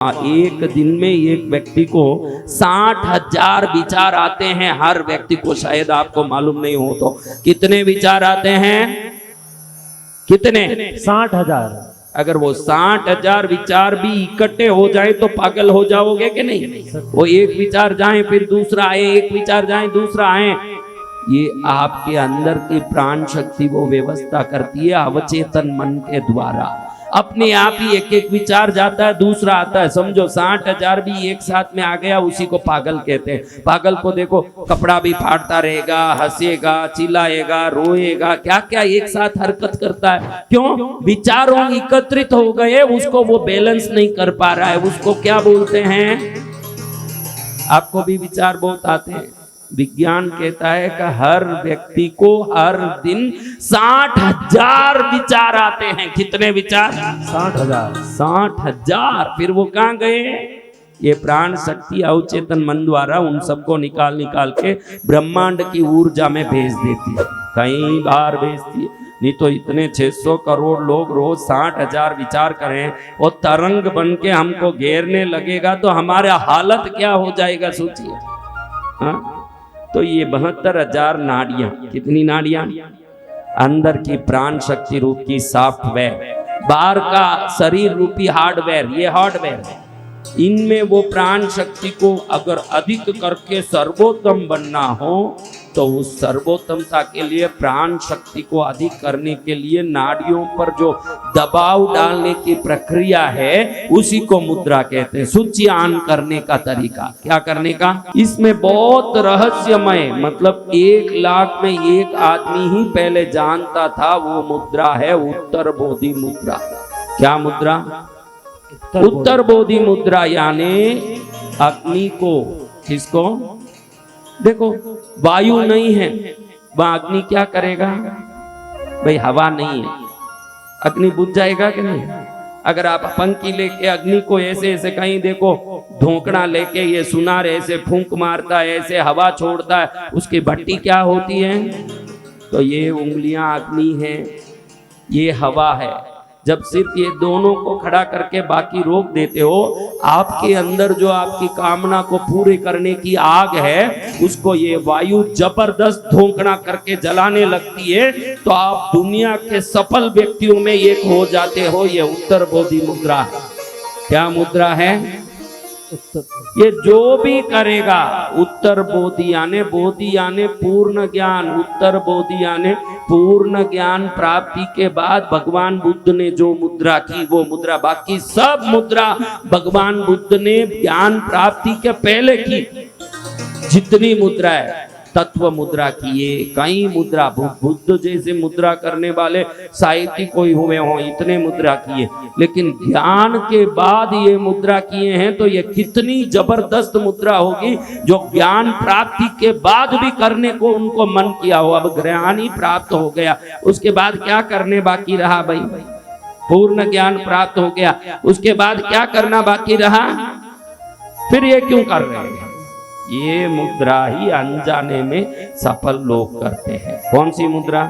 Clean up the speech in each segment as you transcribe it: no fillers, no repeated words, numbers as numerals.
एक दिन में एक व्यक्ति को 60,000 विचार आते हैं। हर व्यक्ति को, शायद आपको मालूम नहीं हो तो कितने विचार आते हैं? कितने? 60,000। अगर वो 60,000 विचार भी इकट्ठे हो जाए तो पागल हो जाओगे कि नहीं? वो एक विचार जाए फिर दूसरा आए, एक विचार जाए दूसरा आए। ये आपके अंदर की प्राण शक्ति वो व्यवस्था करती है अवचेतन मन के द्वारा। अपने आप ही एक एक विचार जाता है, दूसरा आता है। समझो 60,000 भी एक साथ में आ गया, उसी को पागल कहते हैं। पागल को देखो, कपड़ा भी फाड़ता रहेगा, हंसेगा, चिल्लाएगा, रोएगा, क्या क्या एक साथ हरकत करता है। क्यों? विचारों एकत्रित हो गए, उसको वो बैलेंस नहीं कर पा रहा है। उसको क्या बोलते हैं? आपको भी विचार बहुत आते हैं। विज्ञान कहता है कि हर व्यक्ति को हर दिन 60,000 विचार आते हैं। कितने विचार? 60,000। 60,000। फिर वो कहाँ गए? ये प्राण शक्ति अवचेतन मन द्वारा उन सबको निकाल निकाल के ब्रह्मांड की ऊर्जा में भेज देती है। कई बार भेजती है। नहीं तो इतने 600 करोड़ लोग रोज 60,000 विचार करें, वो तरंग बन के हमको घेरने लगेगा तो हमारा हालत क्या हो जाएगा, सोचिए। हाँ, तो ये 72,000 नाड़ियां, कितनी नाड़ियां? अंदर की प्राण शक्ति रूप की सॉफ्टवेयर, बाहर का शरीर रूपी हार्डवेयर, ये हार्डवेयर है। इनमें वो प्राण शक्ति को अगर अधिक करके सर्वोत्तम बनना हो तो उस सर्वोत्तमता के लिए प्राण शक्ति को अधिक करने के लिए नाड़ियों पर जो दबाव डालने की प्रक्रिया है उसी को मुद्रा कहते हैं। सूची ऑन करने का तरीका, क्या करने का? इसमें बहुत रहस्यमय, मतलब 1 लाख में एक आदमी ही पहले जानता था। वो मुद्रा है उत्तर बोधि मुद्रा। क्या मुद्रा? उत्तर बोधि मुद्रा, यानी अग्नि को, किसको? देखो, वायु नहीं है, वह अग्नि क्या करेगा? भाई हवा नहीं है, अग्नि बुझ जाएगा कि नहीं? अगर आप पंखी लेके अग्नि को ऐसे ऐसे कहीं देखो, धोकना लेके ये सुनार ऐसे फूंक मारता है, ऐसे हवा छोड़ता है, उसकी भट्टी क्या होती है? तो ये उंगलियां अग्नि है, ये हवा है। जब सिर्फ ये दोनों को खड़ा करके बाकी रोक देते हो, आपके अंदर जो आपकी कामना को पूरे करने की आग है उसको ये वायु जबरदस्त धोंकना करके जलाने लगती है, तो आप दुनिया के सफल व्यक्तियों में एक हो जाते हो। ये उत्तर बोधि मुद्रा है। क्या मुद्रा है? ये जो भी करेगा, उत्तर बोधि यानी पूर्ण ज्ञान, उत्तर बोधि यानी पूर्ण ज्ञान प्राप्ति के बाद भगवान बुद्ध ने जो मुद्रा की वो मुद्रा, बाकी सब मुद्रा भगवान बुद्ध ने ज्ञान प्राप्ति के पहले की। जितनी मुद्रा है, तत्व मुद्रा किए, कई मुद्रा, बुद्ध जैसे मुद्रा करने वाले साहित्यिक कोई हुए हों, इतने मुद्रा किए। लेकिन ज्ञान के बाद ये मुद्रा किए हैं तो ये कितनी जबरदस्त मुद्रा होगी जो ज्ञान प्राप्ति के बाद भी करने को उनको मन किया हो। अब ज्ञान ही प्राप्त हो गया, उसके बाद क्या करने बाकी रहा? भाई पूर्ण ज्ञान प्राप्त हो गया, उसके बाद क्या करना बाकी रहा? फिर ये क्यों कर रहे हैं? ये मुद्रा ही अनजाने में सफल लोग करते हैं। कौन सी मुद्रा?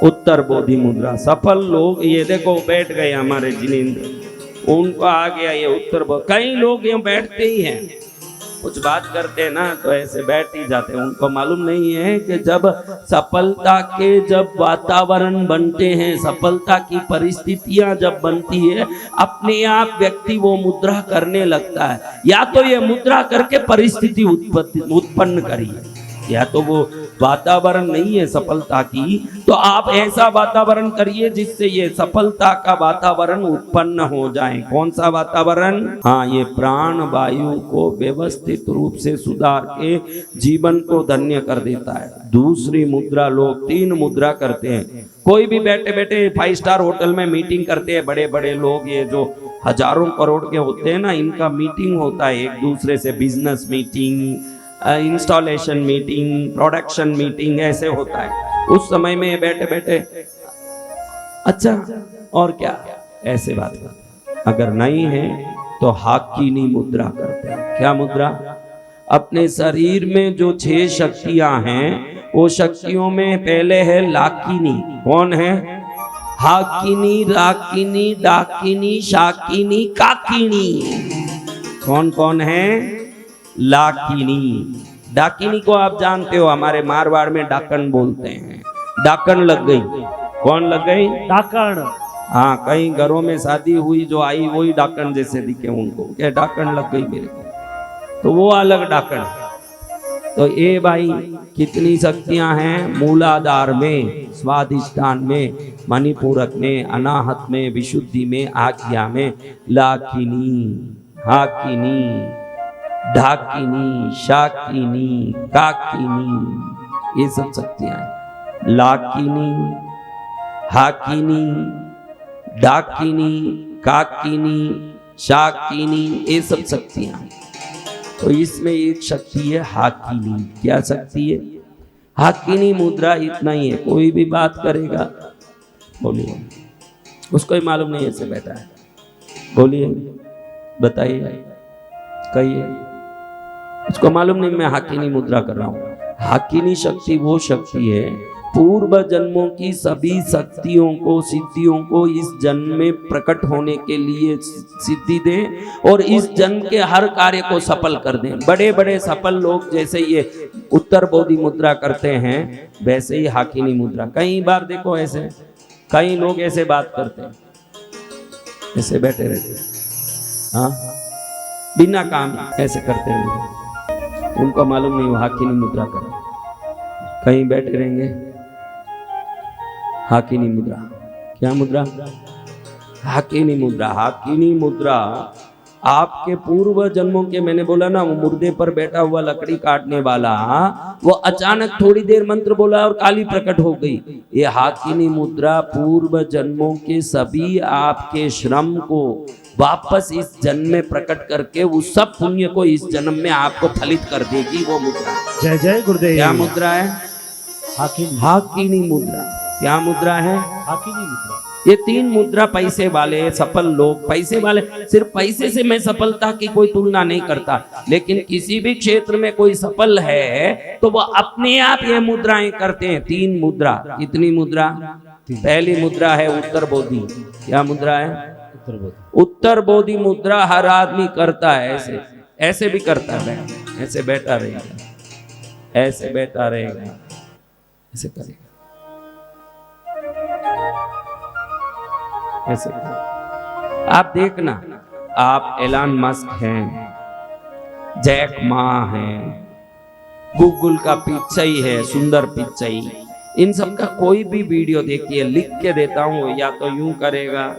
उत्तर बोधि मुद्रा। सफल लोग, ये देखो बैठ गए हमारे जिनेंद्र, उनको आ गया ये उत्तर बोधि। कई लोग यहाँ बैठते ही हैं, कुछ बात करते हैं ना तो ऐसे बैठ ही जाते हैं। उनको मालूम नहीं है कि जब सफलता के जब वातावरण बनते हैं, सफलता की परिस्थितियां जब बनती है, अपने आप व्यक्ति वो मुद्रा करने लगता है। या तो ये मुद्रा करके परिस्थिति उत्पन्न करिए, या तो वो वातावरण नहीं है सफलता की, तो आप ऐसा वातावरण करिए जिससे ये सफलता का वातावरण उत्पन्न हो जाए। कौन सा वातावरण? हाँ, ये प्राण वायु को व्यवस्थित रूप से सुधार के जीवन को धन्य कर देता है। दूसरी मुद्रा, लोग 3 मुद्रा करते हैं। कोई भी बैठे बैठे 5 स्टार होटल में मीटिंग करते हैं, बड़े बड़े लोग, ये जो हजारों करोड़ के होते हैं ना, इनका मीटिंग होता है एक दूसरे से, business meeting, installation meeting, production meeting, ऐसे होता है। उस समय में बैठे बैठे अच्छा और क्या, ऐसे बात करते। अगर नहीं है तो हाकिनी मुद्रा करते हैं। क्या मुद्रा? अपने शरीर में जो 6 शक्तियां हैं, वो शक्तियों में पहले है लाकिनी। कौन है? हाकिनी, राकिनी, डाकिनी, शाकिनी, काकिनी। कौन कौन है? लाकिनी। डाकिनी को आप जानते हो, हमारे मारवाड़ में डाकन बोलते हैं। डाकन लग गई। कौन लग गई? डाकण। हाँ, कई घरों में शादी हुई, जो आई वही डाकन जैसे दिखे उनको, क्या डाकन लग गई मेरे को, तो वो अलग डाकन है। तो ये भाई कितनी शक्तियां हैं मूलाधार में, स्वाधिष्ठान में, मणिपूरक में, अनाहत में, विशुद्धि में, आज्ञा में। लाकिनी, हाकिनी, ढाकिनी, शाकिनी, काकिनी, ये सब शक्तियां हैं। लाकिनी, हाकिनी, डाकिनी, काकिनी, शाकिनी, ये सब शक्तियां हैं। तो इसमें एक शक्ति है हाकिनी। क्या शक्ति है? हाकिनी मुद्रा इतना ही है। कोई भी बात करेगा, बोलिए, उसको ही मालूम नहीं ऐसे बैठा है, बोलिए, बताइए, कहिए, उसको मालूम नहीं मैं हाकिनी मुद्रा कर रहा हूं। हाकिनी शक्ति वो शक्ति है, पूर्व जन्मों की सभी शक्तियों को, सिद्धियों को इस जन्म में प्रकट होने के लिए सिद्धि दे और इस जन्म के हर कार्य को सफल कर दें। बड़े बड़े सफल लोग जैसे ये उत्तर बोधि मुद्रा करते हैं, वैसे ही हाकिनी मुद्रा। कई बार देखो ऐसे कई लोग ऐसे बात करते हैं, ऐसे बैठे रहते हैं, हाँ, बिना काम ऐसे करते हैं, उनको मालूम नहीं वो हाकिनी मुद्रा कर, कहीं बैठे रहेंगे। हाकिनी मुद्रा, क्या मुद्रा? हाकिनी मुद्रा। हाकिनी मुद्रा आपके पूर्व जन्मों के, मैंने बोला ना, वो मुर्दे पर बैठा हुआ लकड़ी काटने वाला, वो अचानक थोड़ी देर मंत्र बोला और काली प्रकट हो गई। ये हाकिनी मुद्रा पूर्व जन्मों के सभी आपके श्रम को वापस इस जन्म में प्रकट करके उस सब पुण्य को इस जन्म में आपको फलित कर देगी। वो मुद्रा, जय जय गुरुदेव। क्या मुद्रा है? हाकिनी। हाकिनी मुद्रा। क्या मुद्रा है? हाकिनी मुद्रा। ये तीन मुद्रा पैसे वाले सफल लोग, पैसे वाले, सिर्फ पैसे से मैं सफलता की कोई तुलना नहीं करता, लेकिन किसी भी क्षेत्र में कोई सफल है तो वो अपने आप ये मुद्राएं करते हैं। तीन मुद्रा। कितनी मुद्रा? पहली मुद्रा है उत्तर बोधि। क्या मुद्रा है? उत्तर बोधि। उत्तर बोधि मुद्रा हर आदमी करता है। ऐसे ऐसे भी करता है, ऐसे बैठा रहेगा, ऐसे बैठा रहेगा, ऐसे करेगा, ऐसे। आप देखना, आप एलन मस्क हैं, जैक मा हैं, गूगल का पिचाई है, सुंदर पिचाई, इन सब का कोई भी वीडियो देखिए, लिख के देता हूं, या तो यूं करेगा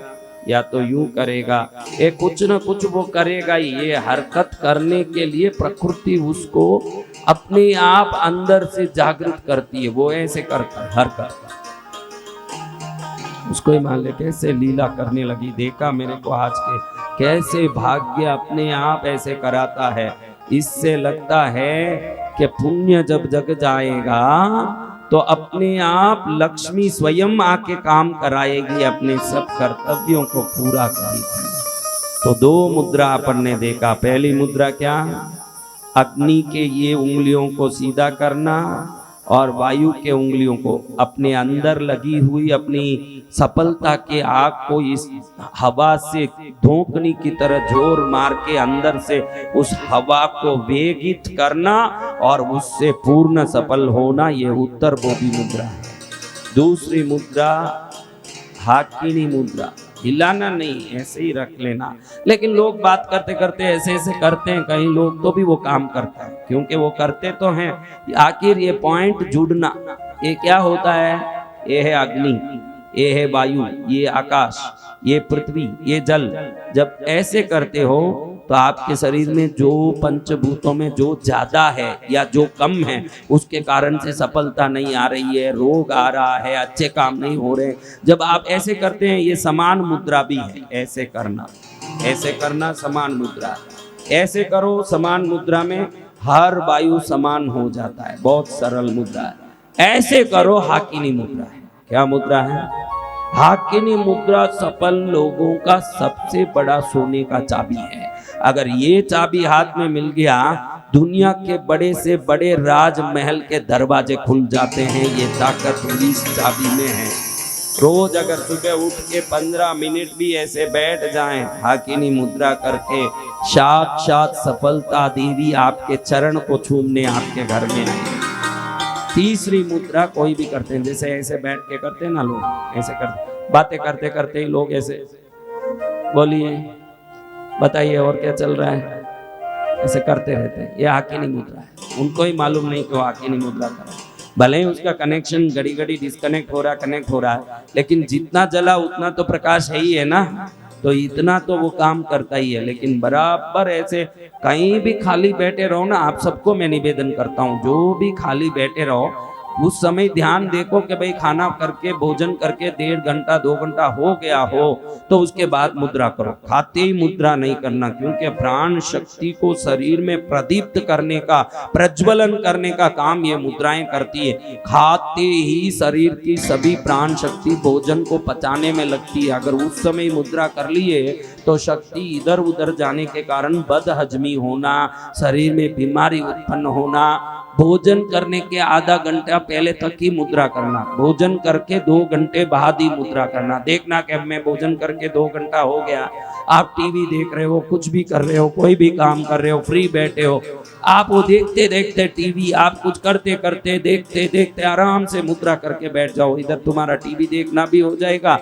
या तो यूं करेगा, ये कुछ ना कुछ वो करेगा ही। ये हरकत करने के लिए प्रकृति उसको अपने आप अंदर से जागृत करती है। वो ऐसे करता है हरकत, उसको ही मान ले कैसे लीला करने लगी। देखा मेरे को आज के, कैसे भाग्य अपने आप ऐसे कराता है। इससे लगता है कि पुण्य जब जग जाएगा तो अपने आप लक्ष्मी स्वयं आके काम कराएगी, अपने सब कर्तव्यों को पूरा करेगी। तो दो मुद्रा अपन ने देखा। पहली मुद्रा क्या? अग्नि के ये उंगलियों को सीधा करना और वायु के उंगलियों को अपने अंदर लगी हुई अपनी सफलता के आग को इस हवा से धोंकनी की तरह जोर मार के अंदर से उस हवा को वेगित करना और उससे पूर्ण सफल होना। ये उत्तर बोधि मुद्रा है। दूसरी मुद्रा हाकिनी मुद्रा। हिलाना नहीं, ऐसे ही रख लेना। लेकिन लोग बात करते करते ऐसे ऐसे करते हैं, कई लोग तो भी वो काम करता है, क्योंकि वो करते तो हैं। आखिर ये पॉइंट जुड़ना, ये क्या होता है? ये है अग्नि, ये है वायु, ये आकाश, ये पृथ्वी, ये जल। जब ऐसे करते हो तो आपके शरीर में जो पंचभूतों में जो ज्यादा है या जो कम है, उसके कारण से सफलता नहीं आ रही है, रोग आ रहा है, अच्छे काम नहीं हो रहे। जब आप ऐसे करते हैं, ये समान मुद्रा भी है। ऐसे करना, ऐसे करना समान मुद्रा। ऐसे करो, समान मुद्रा में हर वायु समान हो जाता है। बहुत सरल मुद्रा है। ऐसे करो, हाकिनी मुद्रा है। क्या मुद्रा है? हाकिनी मुद्रा सफल लोगों का सबसे बड़ा सोने का चाबी है। अगर ये चाबी हाथ में मिल गया, दुनिया के बड़े से बड़े राजमहल के दरवाजे खुल जाते हैं। ये ताकत इस चाबी में है। रोज अगर सुबह उठ के 15 मिनट भी ऐसे बैठ जाएं हाकिनी मुद्रा करके, साक्षात सफलता देवी आपके चरण को छूमने आपके घर में आएगी। तीसरी मुद्रा कोई भी करते हैं, जैसे ऐसे बैठ के करते हैं ना लोग, ऐसे करते, बातें करते करते ही लोग ऐसे, बोलिए बताइए और क्या चल रहा है, ऐसे करते रहते हैं, ये हाकिनी मुद्रा है। उनको ही मालूम नहीं कि वो हाकिनी मुद्रा कर रहा है। भले ही उसका कनेक्शन घड़ी घड़ी डिस्कनेक्ट हो रहा कनेक्ट हो रहा है, लेकिन जितना जला उतना तो प्रकाश है ही है ना, तो इतना तो वो काम करता ही है। लेकिन बराबर ऐसे कहीं भी खाली बैठे रहो ना, आप सबको मैं निवेदन करता हूँ, जो भी खाली बैठे रहो उस समय ध्यान देखो कि भाई खाना करके भोजन करके 1.5 घंटा 2 घंटा हो गया हो तो उसके बाद मुद्रा करो। खाते ही मुद्रा नहीं करना, क्योंकि प्राण शक्ति को शरीर में प्रदीप्त करने का, प्रज्वलन करने का काम ये मुद्राएं करती है। खाते ही शरीर की सभी प्राण शक्ति भोजन को पचाने में लगती है। अगर उस समय मुद्रा कर लिए तो शक्ति इधर उधर जाने के कारण बदहजमी होना, शरीर में बीमारी उत्पन्न होना। भोजन करने के आधा घंटा पहले तक ही मुद्रा करना, भोजन करके 2 घंटे बाद ही मुद्रा करना। देखना कि मैं भोजन करके 2 घंटा हो गया, आप टीवी देख रहे हो, कुछ भी कर रहे हो, कोई भी काम कर रहे हो, फ्री बैठे हो, आप वो देखते देखते टीवी, आप कुछ करते करते देखते देखते आराम से मुद्रा करके बैठ जाओ। इधर तुम्हारा टीवी देखना भी हो जाएगा,